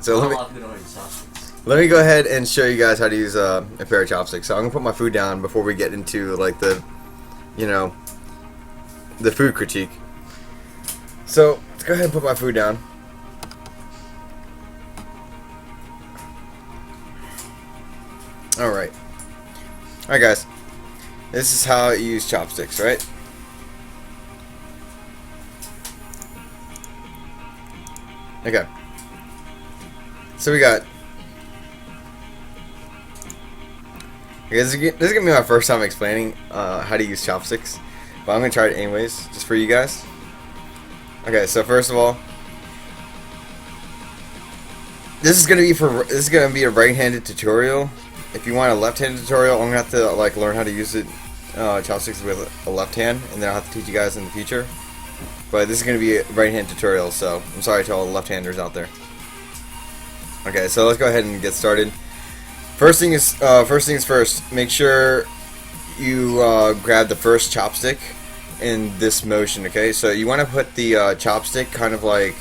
So let me go ahead and show you guys how to use a pair of chopsticks. So I'm gonna put my food down before we get into like the, you know, the food critique. So let's go ahead and put my food down. Alright. Alright guys. This is how you use chopsticks, right? Okay. So we got. Okay, this is gonna be my first time explaining how to use chopsticks, but I'm gonna try it anyways, just for you guys. Okay, so first of all, this is gonna be a right-handed tutorial. If you want a left-handed tutorial, I'm gonna have to like learn how to use it chopsticks with a left hand, and then I'll have to teach you guys in the future. But this is gonna be a right-hand tutorial, so I'm sorry to all the left-handers out there. Okay, so let's go ahead and get started. First things first. Make sure you grab the first chopstick in this motion. Okay, so you want to put the chopstick kind of like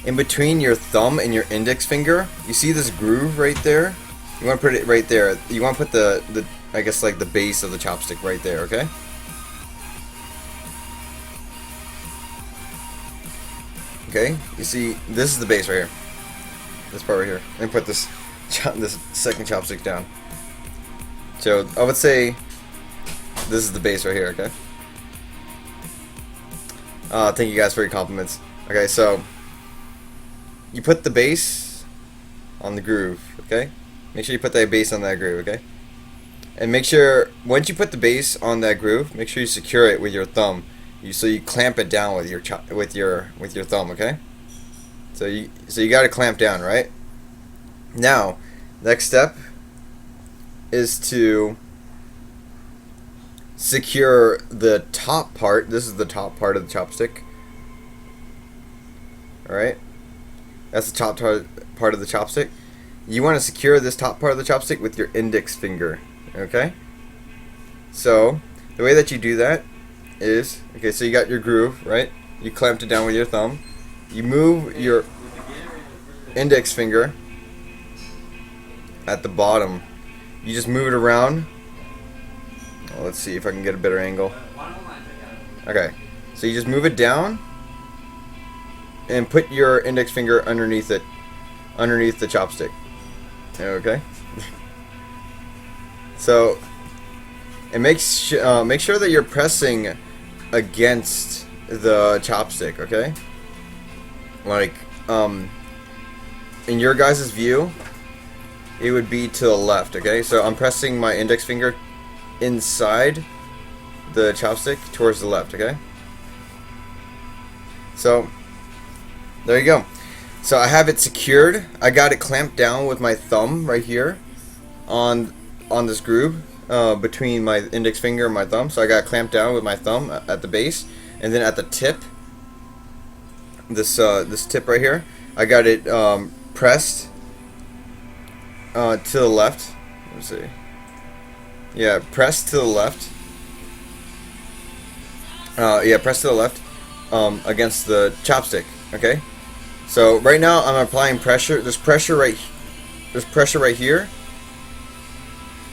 in between your thumb and your index finger. You see this groove right there? You want to put it right there. You want to put the I guess like the base of the chopstick right there. Okay. Okay, you see, this is the base right here. This part right here. And put this second chopstick down. So I would say this is the base right here. Okay. Thank you guys for your compliments. Okay, so you put the base on the groove. Okay. Make sure you put that base on that groove. Okay. And make sure once you put the base on that groove, make sure you secure it with your thumb. So you clamp it down with your thumb, okay? So you got to clamp down, right? Now, next step is to secure the top part. This is the top part of the chopstick. All right? That's the top part of the chopstick. You want to secure this top part of the chopstick with your index finger, okay? So, the way that you do that is, okay, so you got your groove, right? You clamped it down with your thumb. You move your index finger at the bottom. You just move it around. Oh, let's see if I can get a better angle. Okay, so you just move it down and put your index finger underneath it, underneath the chopstick. Okay. So, and make sure that you're pressing against the chopstick, okay? Like, in your guys' view, it would be to the left, okay? So I'm pressing my index finger inside the chopstick towards the left, okay? So, there you go. So I have it secured. I got it clamped down with my thumb right here on this groove. Between my index finger and my thumb, so I got clamped down with my thumb at the base, and then at the tip, this tip right here, I got it pressed to the left. Let's see. Yeah, pressed to the left. Yeah, pressed to the left against the chopstick. Okay. So right now I'm applying pressure. There's pressure right here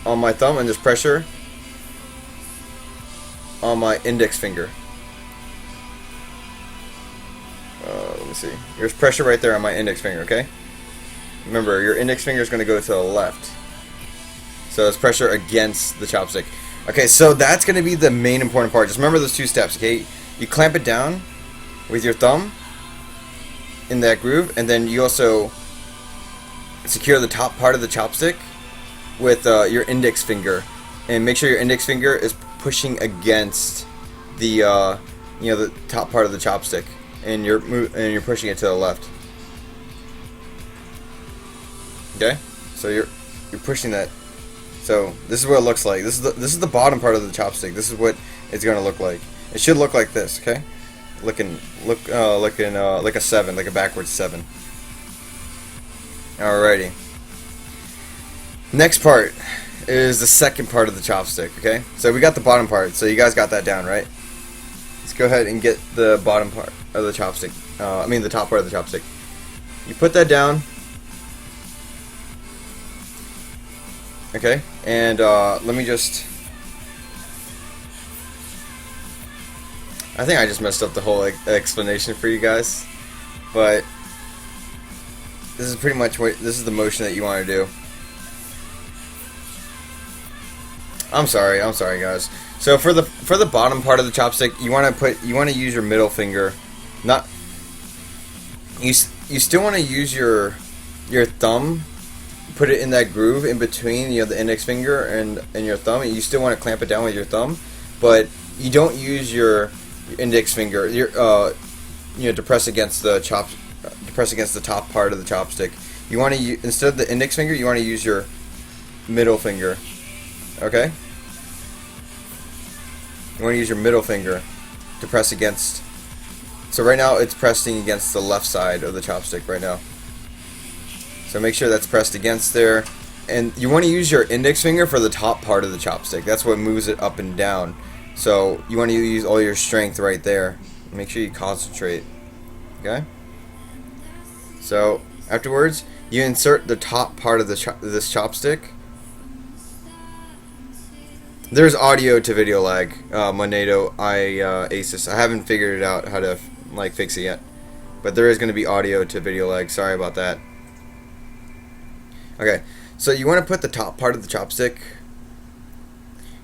on my thumb, and there's pressure on my index finger. Let me see. There's pressure right there on my index finger, okay? Remember, your index finger is going to go to the left. So there's pressure against the chopstick. Okay, so that's going to be the main important part. Just remember those two steps, okay? You clamp it down with your thumb in that groove, and then you also secure the top part of the chopstick with your index finger, and make sure your index finger is pushing against the the top part of the chopstick, and you're pushing it to the left. Okay, so you're pushing that. So this is what it looks like. This is the bottom part of the chopstick. This is what it's gonna look like. It should look like this. Okay, looking like a 7, like a backwards 7. Alrighty. Next part is the second part of the chopstick, okay? So we got the bottom part, so you guys got that down, right? Let's go ahead and get the bottom part of the chopstick. I mean the top part of the chopstick. You put that down. Okay, and let me just... I think I just messed up the whole explanation for you guys, but this is pretty much what this is the motion that you want to do. I'm sorry guys. So for the bottom part of the chopstick, you want to use your middle finger. Not you still want to use your thumb, put it in that groove in between, you know, the index finger and your thumb, and you still want to clamp it down with your thumb, but you don't use your index finger, you know, to press against the top part of the chopstick. You want to instead of the index finger, you want to use your middle finger. Okay? You want to use your middle finger to press against. So right now it's pressing against the left side of the chopstick right now. So make sure that's pressed against there. And you want to use your index finger for the top part of the chopstick. That's what moves it up and down. So you want to use all your strength right there. Make sure you concentrate. Okay? So afterwards, you insert the top part of this chopstick. There's audio to video lag. Monato, Asus. I haven't figured it out how to like fix it yet, but there is going to be audio to video lag. Sorry about that. Okay, so you want to put the top part of the chopstick.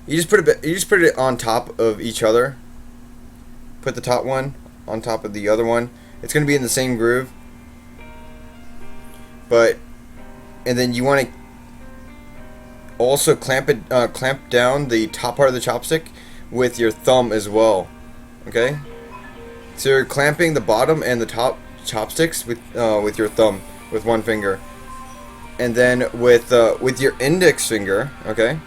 You just put it on top of each other. Put the top one on top of the other one. It's going to be in the same groove, and then you want to also clamp down the top part of the chopstick with your thumb as well. Okay, so you're clamping the bottom and the top chopsticks with your thumb with one finger, and then with your index finger. Okay,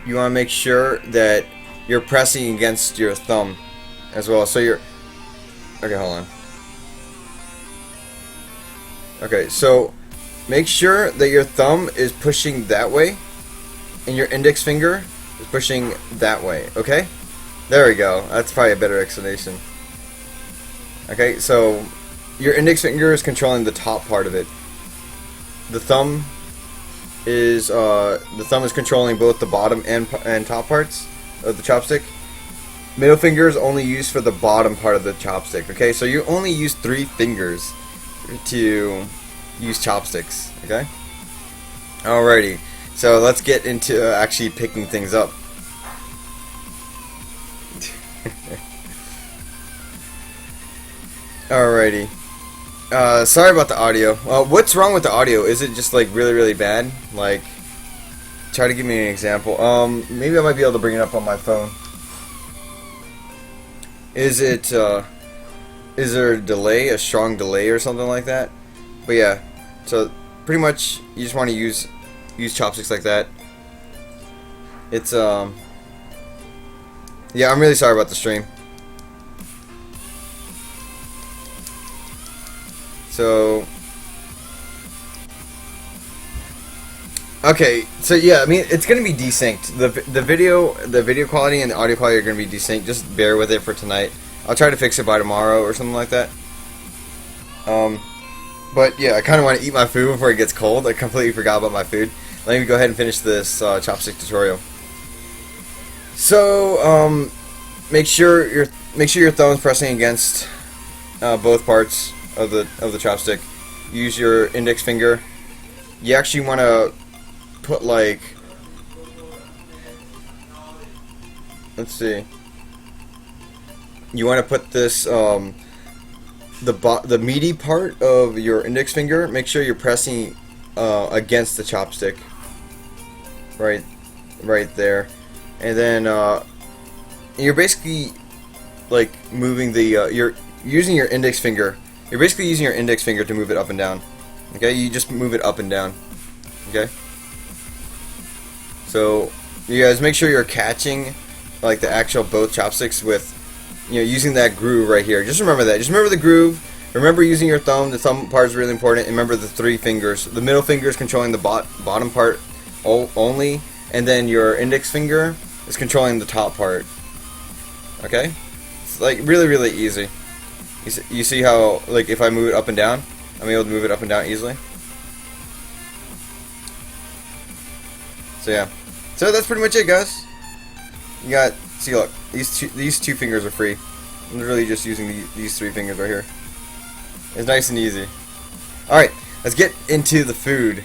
you want to make sure that you're pressing against your thumb as well. So you're okay. Hold on. Okay, so make sure that your thumb is pushing that way and your index finger is pushing that way, okay? There we go. That's probably a better explanation. Okay, so your index finger is controlling the top part of it. The thumb is controlling both the bottom and top parts of the chopstick. Middle finger is only used for the bottom part of the chopstick, okay? So you only use 3 fingers to use chopsticks, okay? Alrighty, so let's get into actually picking things up. Alrighty. Sorry about the audio. What's wrong with the audio? Is it just like really bad? Like, try to give me an example. Maybe I might be able to bring it up on my phone. Is there a delay, a strong delay or something like that? But yeah, so pretty much you just want to use chopsticks like that. It's yeah, I'm really sorry about the stream. So okay, so yeah, I mean it's gonna be desynced. The video quality and the audio quality are gonna be desynced. Just bear with it for tonight. I'll try to fix it by tomorrow or something like that. But yeah, I kind of want to eat my food before it gets cold. I completely forgot about my food. Let me go ahead and finish this chopstick tutorial. So make sure your thumb's pressing against both parts of the chopstick. Use your index finger. You actually want to put like, let's see. You want to put this the meaty part of your index finger. Make sure you're pressing against the chopstick, right there, and then you're basically like moving the you're using your index finger. You're basically using your index finger to move it up and down. Okay, you just move it up and down. Okay, so you guys make sure you're catching like the actual both chopsticks with, you know, using that groove right here. Just remember that. Just remember the groove. Remember using your thumb. The thumb part is really important. And remember the 3 fingers. The middle finger is controlling the bottom part only, and then your index finger is controlling the top part. Okay? It's like really easy. You see how, like, if I move it up and down, I'm able to move it up and down easily. So yeah, so that's pretty much it, guys. You got, see, look, these two fingers are free. I'm literally just using these 3 fingers right here. It's nice and easy. All right, let's get into the food.